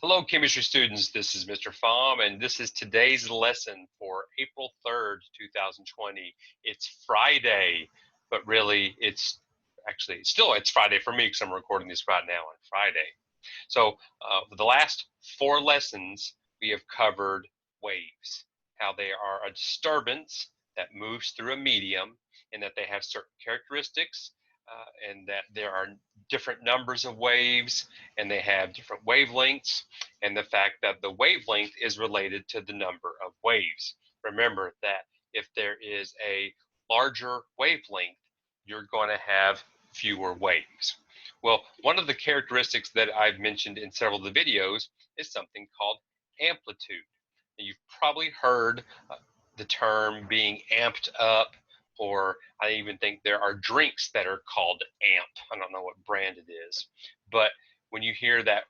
Hello, chemistry students. This is Mr. Pham, and this is today's lesson for April 3rd, 2020. It's Friday, but really it's Friday for me because I'm recording this right now on Friday. So for the last 4 lessons, we have covered waves, how they are a disturbance that moves through a medium and that they have certain characteristics and that there are different numbers of waves and they have different wavelengths, and the fact that the wavelength is related to the number of waves. Remember that if there is a larger wavelength, you're going to have fewer waves. Well, one of the characteristics that I've mentioned in several of the videos is something called amplitude. You've probably heard the term being amped up, or I even think there are drinks that are called amp. I don't know what brand it is, but when you hear that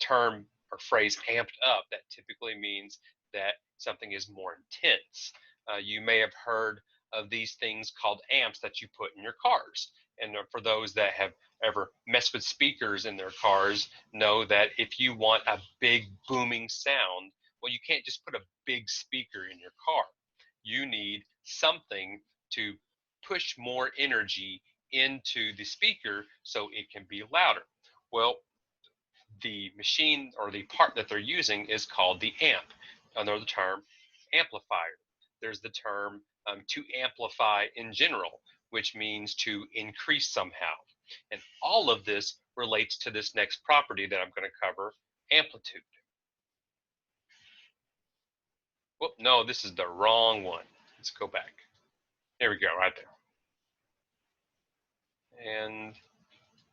term or phrase amped up, that typically means that something is more intense. You may have heard of these things called amps that you put in your cars. And for those that have ever messed with speakers in their cars, know that if you want a big booming sound, well, you can't just put a big speaker in your car. You need something to push more energy into the speaker so it can be louder. Well, the machine or the part that they're using is called the amp, under the term amplifier. There's the term to amplify in general, which means to increase somehow. And all of this relates to this next property that I'm going to cover, amplitude. Whoop, no, this is the wrong one. Let's go back. There we go, right there. And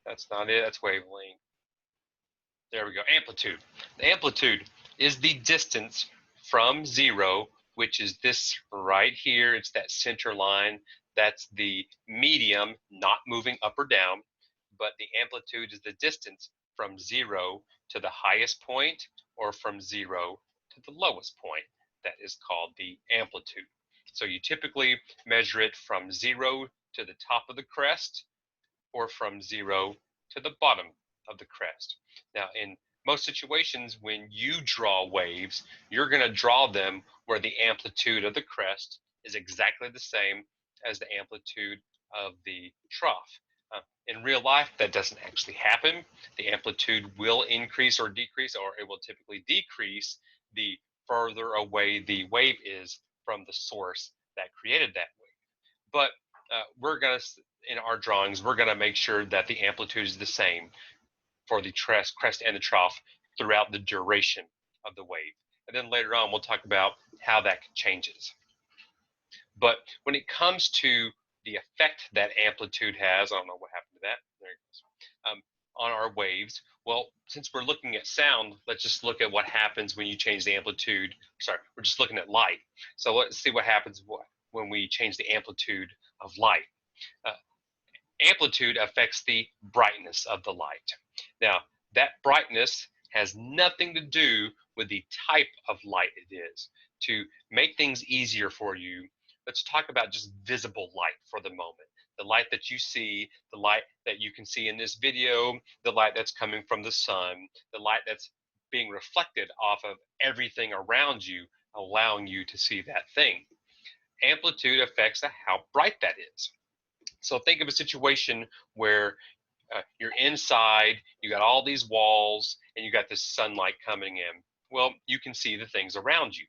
that's not it, that's wavelength. There we go, amplitude. The amplitude is the distance from zero, which is this right here. It's that center line. That's the medium, not moving up or down, but the amplitude is the distance from zero to the highest point or from zero to the lowest point. That is called the amplitude. So you typically measure it from zero to the top of the crest or from zero to the bottom of the crest. Now, in most situations, when you draw waves, you're going to draw them where the amplitude of the crest is exactly the same as the amplitude of the trough. In real life, that doesn't actually happen. The amplitude will increase or decrease, or it will typically decrease the further away the wave is from the source that created that wave. But we're going to, in our drawings, we're going to make sure that the amplitude is the same for the crest and the trough throughout the duration of the wave. And then later on, we'll talk about how that changes. But when it comes to the effect that amplitude has, I don't know what happened to that. There it goes. On our waves, well, since we're looking at sound, let's just look at what happens when you change the amplitude. Sorry, we're just looking at light. So let's see what happens when we change the amplitude of light. Amplitude affects the brightness of the light. Now, that brightness has nothing to do with the type of light it is. To make things easier for you, let's talk about just visible light for the moment. The light that you see, the light that you can see in this video, the light that's coming from the sun, the light that's being reflected off of everything around you, allowing you to see that thing. Amplitude affects how bright that is. So think of a situation where you're inside, you got all these walls, and you got this sunlight coming in. Well, you can see the things around you.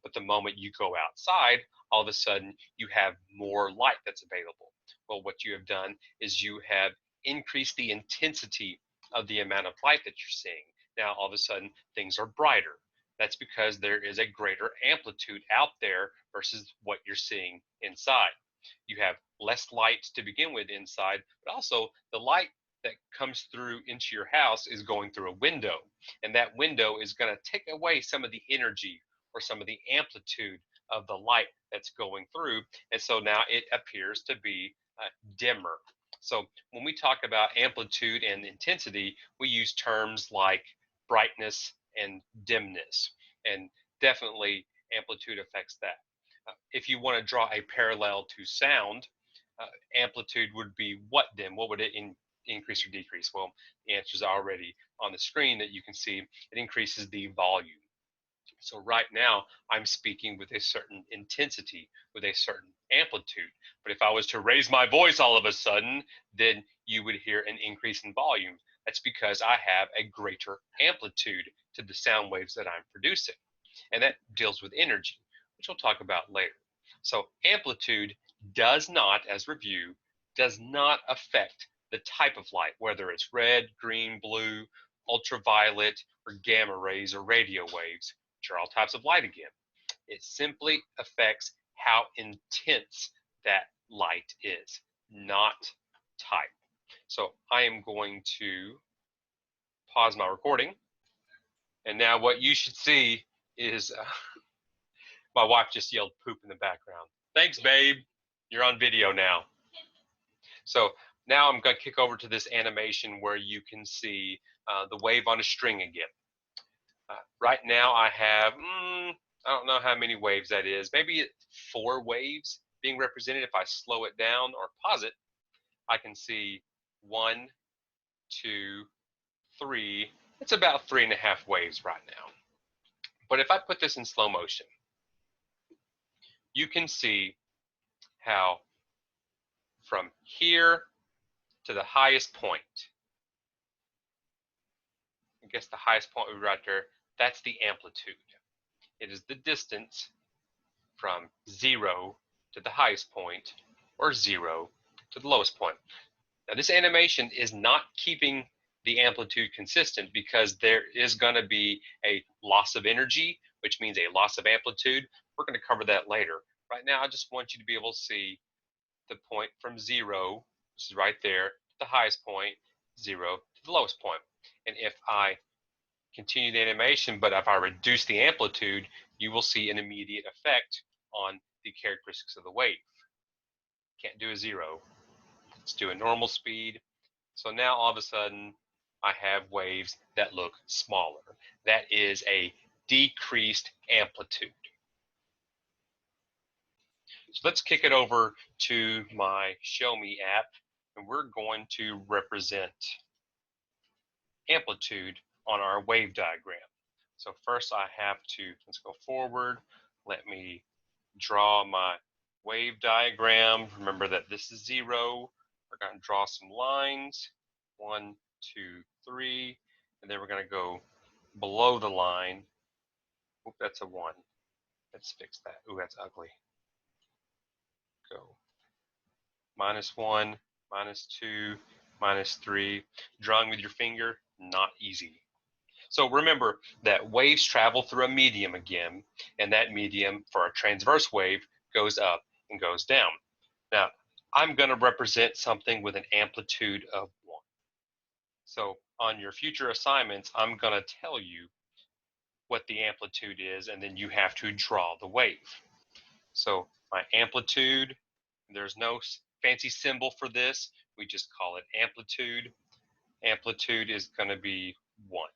But the moment you go outside, all of a sudden you have more light that's available. Well, what you have done is you have increased the intensity of the amount of light that you're seeing. Now, all of a sudden, things are brighter. That's because there is a greater amplitude out there versus what you're seeing inside. You have less light to begin with inside, but also the light that comes through into your house is going through a window, and that window is going to take away some of the energy or some of the amplitude of the light that's going through, and so now it appears to be dimmer. So when we talk about amplitude and intensity, we use terms like brightness and dimness, and definitely amplitude affects that. If you want to draw a parallel to sound, amplitude would be what then? What would it increase or decrease? Well, the answer is already on the screen that you can see. It increases the volume. So right now, I'm speaking with a certain intensity, with a certain amplitude. But if I was to raise my voice all of a sudden, then you would hear an increase in volume. That's because I have a greater amplitude to the sound waves that I'm producing. And that deals with energy, which we'll talk about later. So amplitude does not, as review, does not affect the type of light, whether it's red, green, blue, ultraviolet, or gamma rays or radio waves, which are all types of light again. It simply affects how intense that light is, not type. So I am going to pause my recording. And now what you should see is my wife just yelled poop in the background. Thanks, babe. You're on video now. So now I'm going to kick over to this animation where you can see the wave on a string again. Right now I have, I don't know how many waves that is. Maybe 4 waves being represented. If I slow it down or pause it, I can see 1, 2, 3. It's about 3.5 waves right now. But if I put this in slow motion, you can see how from here to the highest point, I guess the highest point would be right there, that's the amplitude. It is the distance from 0 to the highest point, or 0 to the lowest point. Now this animation is not keeping the amplitude consistent because there is going to be a loss of energy, which means a loss of amplitude. We're going to cover that later. Right now, I just want you to be able to see the point from 0, which is right there, to the highest point, 0 to the lowest point. And if I continue the animation, but if I reduce the amplitude, you will see an immediate effect on the characteristics of the wave. Can't do a 0. Let's do a normal speed. So now all of a sudden, I have waves that look smaller. That is a decreased amplitude. So let's kick it over to my Show Me app, and we're going to represent amplitude on our wave diagram. So first I have to, let's go forward. Let me draw my wave diagram. Remember that this is 0. We're going to draw some lines. 1, 2, 3. And then we're going to go below the line. Oop, that's a 1. Let's fix that. Ooh, that's ugly. Go. -1, -2, -3. Drawing with your finger, not easy. So remember that waves travel through a medium again, and that medium for a transverse wave goes up and goes down. Now, I'm going to represent something with an amplitude of 1. So on your future assignments, I'm going to tell you what the amplitude is, and then you have to draw the wave. So my amplitude, there's no fancy symbol for this. We just call it amplitude. Amplitude is going to be 1.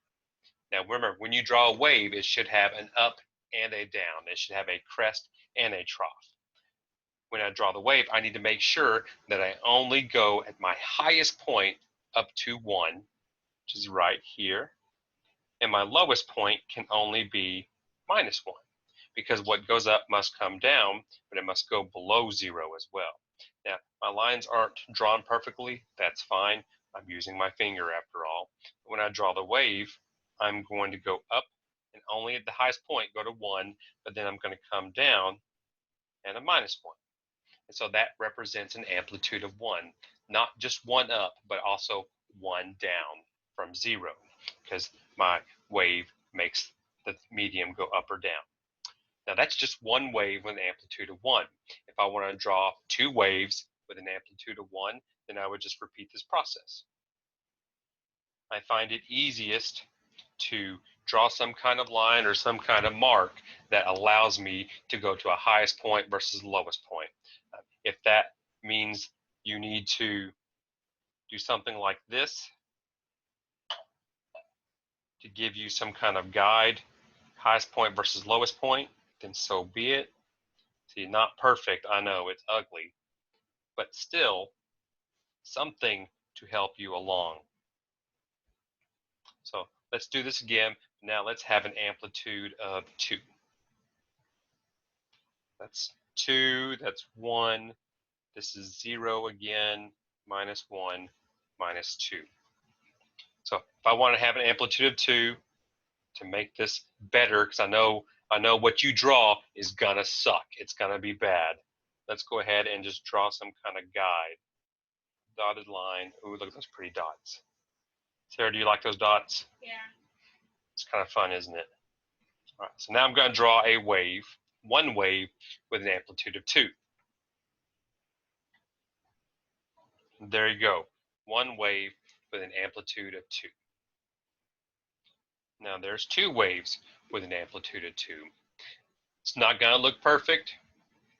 Now remember, when you draw a wave, it should have an up and a down. It should have a crest and a trough. When I draw the wave, I need to make sure that I only go at my highest point up to 1, which is right here. And my lowest point can only be -1, because what goes up must come down, but it must go below 0 as well. Now, my lines aren't drawn perfectly. That's fine. I'm using my finger after all. When I draw the wave, I'm going to go up and only at the highest point go to 1, but then I'm going to come down and a -1. And so that represents an amplitude of 1, not just 1 up, but also 1 down from 0, because my wave makes the medium go up or down. Now that's just one wave with an amplitude of 1. If I want to draw 2 waves with an amplitude of 1, then I would just repeat this process. I find it easiest to draw some kind of line or some kind of mark that allows me to go to a highest point versus lowest point. If that means you need to do something like this to give you some kind of guide, highest point versus lowest point, then so be it. See, not perfect, I know, it's ugly, but still something to help you along. So let's do this again. Now let's have an amplitude of 2. That's 2, that's 1. This is 0 again, minus 1, minus 2. So if I want to have an amplitude of 2 to make this better, because I know what you draw is gonna suck. It's gonna be bad. Let's go ahead and just draw some kind of guide. Dotted line. Ooh, look at those pretty dots. Sarah, do you like those dots? Yeah. It's kind of fun, isn't it? All right, so now I'm going to draw a wave, one wave with an amplitude of 2. There you go, one wave with an amplitude of 2. Now there's 2 waves with an amplitude of 2. It's not going to look perfect.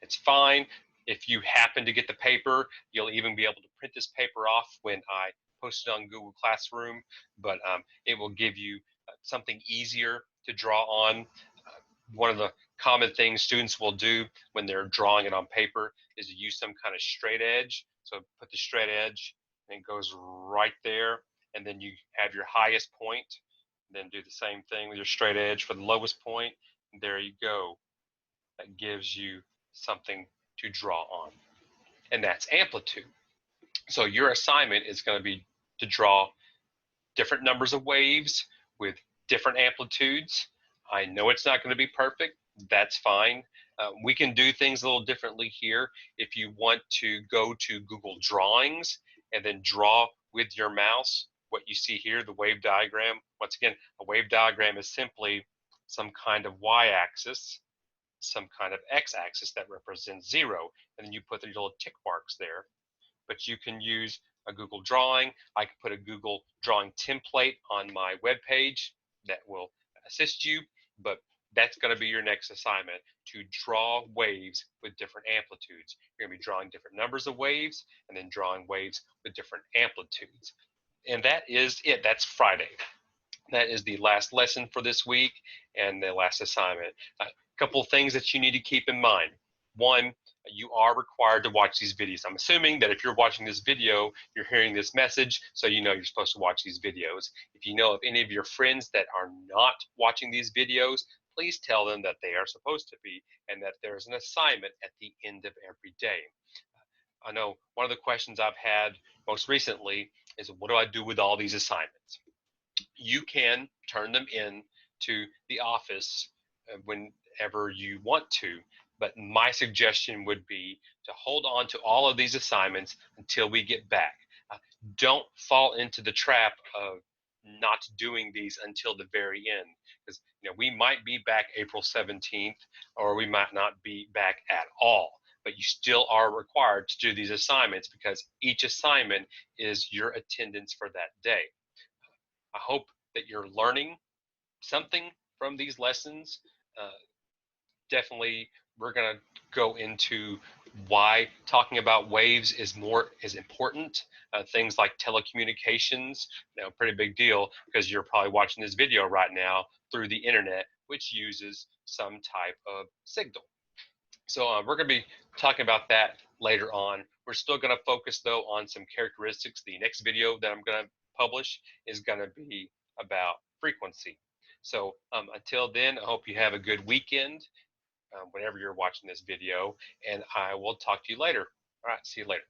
It's fine. If you happen to get the paper, you'll even be able to print this paper off when I post it on Google Classroom, but it will give you something easier to draw on. One of the common things students will do when they're drawing it on paper is to use some kind of straight edge. So put the straight edge and it goes right there, and then you have your highest point. Then do the same thing with your straight edge for the lowest point. There you go. That gives you something to draw on, and that's amplitude. So your assignment is going to be to draw different numbers of waves with different amplitudes. I know it's not going to be perfect. That's fine. We can do things a little differently here. If you want to go to Google Drawings and then draw with your mouse, what you see here, the wave diagram. Once again, a wave diagram is simply some kind of y-axis, some kind of x-axis that represents 0, and then you put the little tick marks there. But you can use a Google Drawing. I can put a Google Drawing template on my webpage that will assist you, but that's going to be your next assignment, to draw waves with different amplitudes. You're going to be drawing different numbers of waves and then drawing waves with different amplitudes. And that is it. That's Friday. That is the last lesson for this week and the last assignment. A couple of things that you need to keep in mind. One, you are required to watch these videos. I'm assuming that if you're watching this video, you're hearing this message, so you know you're supposed to watch these videos. If you know of any of your friends that are not watching these videos, please tell them that they are supposed to be, and that there's an assignment at the end of every day. I know one of the questions I've had most recently is, what do I do with all these assignments? You can turn them in to the office whenever you want to, but my suggestion would be to hold on to all of these assignments until we get back. Don't fall into the trap of not doing these until the very end, because we might be back April 17th, or we might not be back at all, but you still are required to do these assignments because each assignment is your attendance for that day. I hope that you're learning something from these lessons. Definitely, we're going to go into why talking about waves is important. Things like telecommunications, pretty big deal, because you're probably watching this video right now through the internet, which uses some type of signal. So we're going to be talking about that later on. We're still going to focus, though, on some characteristics. The next video that I'm going to publish is going to be about frequency. So until then, I hope you have a good weekend whenever you're watching this video, and I will talk to you later. All right, see you later.